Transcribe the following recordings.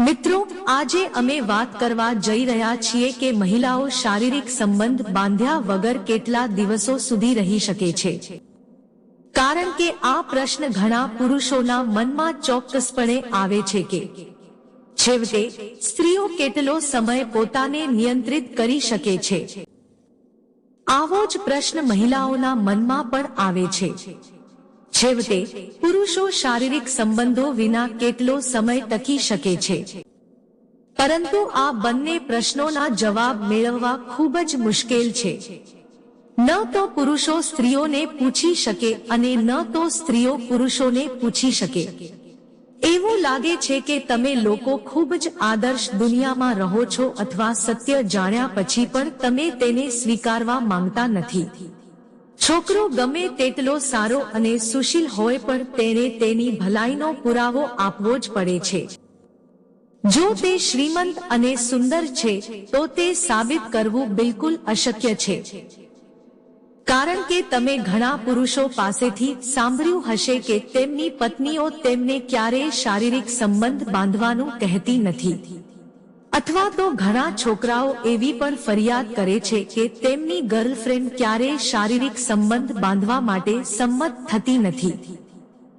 મિત્રો, આજે અમે વાત કરવા જઈ રહ્યા છીએ કે મહિલાઓ શારીરિક સંબંધ બાંધ્યા વગર કેટલા દિવસો સુધી રહી શકે છે। કારણ કે આ પ્રશ્ન ઘણા પુરુષોના મનમાં ચોક્કસપણે આવે છે કે છેવટે સ્ત્રીઓ કેટલો સમય પોતાને નિયંત્રિત કરી શકે છે। આવો જ પ્રશ્ન મહિલાઓના મનમાં પણ આવે છે। છેવટે પુરુષો શારીરિક સંબંધો વિના કેટલો સમય ટકી શકે છે। પરંતુ આ બંને પ્રશ્નોના જવાબ મેળવવા ખૂબ જ મુશ્કેલ છે। ન તો પુરુષો સ્ત્રીઓને પૂછી શકે અને ન તો સ્ત્રીઓ પુરુષોને પૂછી શકે। એવું લાગે છે કે તમે લોકો ખૂબ જ આદર્શ દુનિયામાં રહો છો અથવા સત્ય જાણ્યા પછી પણ તમે તેને સ્વીકારવા માંગતા નથી। છોકરો ગમે તેટલો સારો અને સુશીલ હોય પણ તેણે તેની ભલાઈનો પુરાવો આપવો જ પડે છે। જો તે શ્રીમંત અને સુંદર છે તો તે સાબિત કરવું બિલકુલ અશક્ય છે। કારણ કે તમે ઘણા પુરુષો પાસેથી સાંભળ્યું હશે કે તેમની પત્નીઓ તેમને ક્યારેય શારીરિક સંબંધ બાંધવાનું કહેતી નથી, અથવા તો ઘણા છોકરાઓ એવી પણ ફરિયાદ કરે છે કે તેમની ગર્લફ્રેન્ડ ક્યારેય શારીરિક સંબંધ બાંધવા માટે સંમત થતી નથી।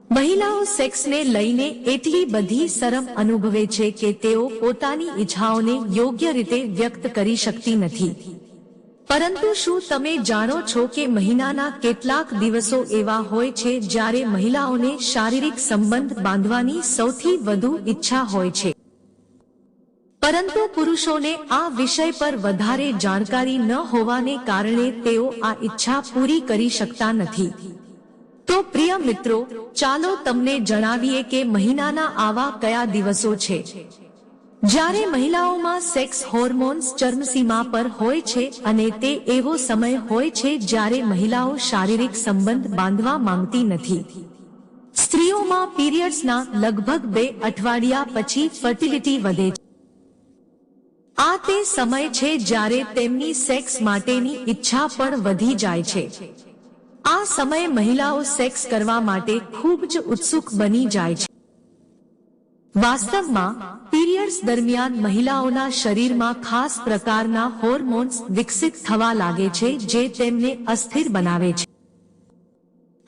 મહિલાઓ સેક્સને લઈને એટલી બધી શરમ અનુભવે છે કે તેઓ પોતાની ઈચ્છાઓને યોગ્ય રીતે વ્યક્ત કરી શકતી નથી। પરંતુ શું તમે જાણો છો કે મહિનાના કેટલાક દિવસો એવા હોય છે જ્યારે મહિલાઓને શારીરિક સંબંધ બાંધવાની સૌથી વધુ ઈચ્છા હોય છે, પરંતુ પુરુષોને આ વિષય પર વધારે જાણકારી ન હોવાને કારણે તેઓ આ ઈચ્છા પૂરી કરી શકતા નથી। તો પ્રિય મિત્રો, ચાલો તમને જણાવીએ કે મહિનાના આવા કયા દિવસો છે જ્યારે મહિલાઓમાં સેક્સ હોર્મોન્સ ચરમસીમા પર હોય છે અને તે એવો સમય હોય છે જ્યારે મહિલાઓ શારીરિક સંબંધ બાંધવા માંગતી નથી। સ્ત્રીઓમાં પીરિયડ્સના લગભગ 2 અઠવાડિયા પછી ફર્ટિલિટી વધે છે। આ તે સમય છે જ્યારે તેમની સેક્સ માટેની ઈચ્છા પણ વધી જાય છે। આ સમયે મહિલાઓ સેક્સ કરવા માટે ખૂબ જ ઉત્સુક બની જાય છે। વાસ્તવમાં પીરિયડ્સ દરમિયાન મહિલાઓના શરીરમાં ખાસ પ્રકારના હોર્મોન્સ વિકસિત થવા લાગે છે જે તેમને અસ્થિર બનાવે છે,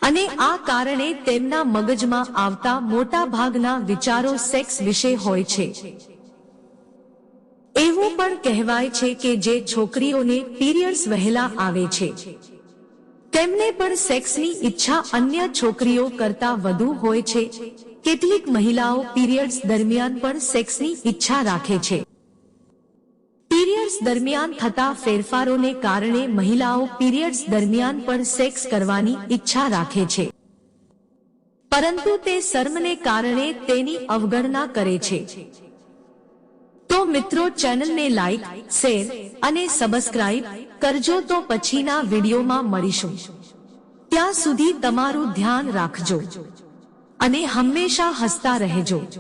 અને આ કારણે તેમના મગજમાં આવતા મોટા ભાગના વિચારો સેક્સ વિશે હોય છે। એવું પણ કહેવાય છે કે જે છોકરીઓને પીરિયડ્સ વહેલા આવે છે તેમને પણ સેક્સની ઈચ્છા અન્ય છોકરીઓ કરતા વધુ હોય છે। કેટલીક મહિલાઓ પીરિયડ્સ દરમિયાન પણ સેક્સની ઈચ્છા રાખે છે। પીરિયડ્સ દરમિયાન થતા ફેરફારોને કારણે મહિલાઓ પીરિયડ્સ દરમિયાન પણ સેક્સ કરવાની ઈચ્છા રાખે છે, પરંતુ તે શરમને કારણે તેની અવગણના કરે છે। તો મિત્રો, ચેનલને લાઈક, શેર અને સબસ્ક્રાઇબ કરજો। તો પછીના વિડીયોમાં મળીશું। ત્યાં સુધી તમારું ધ્યાન રાખજો અને હંમેશા હસતા રહેજો।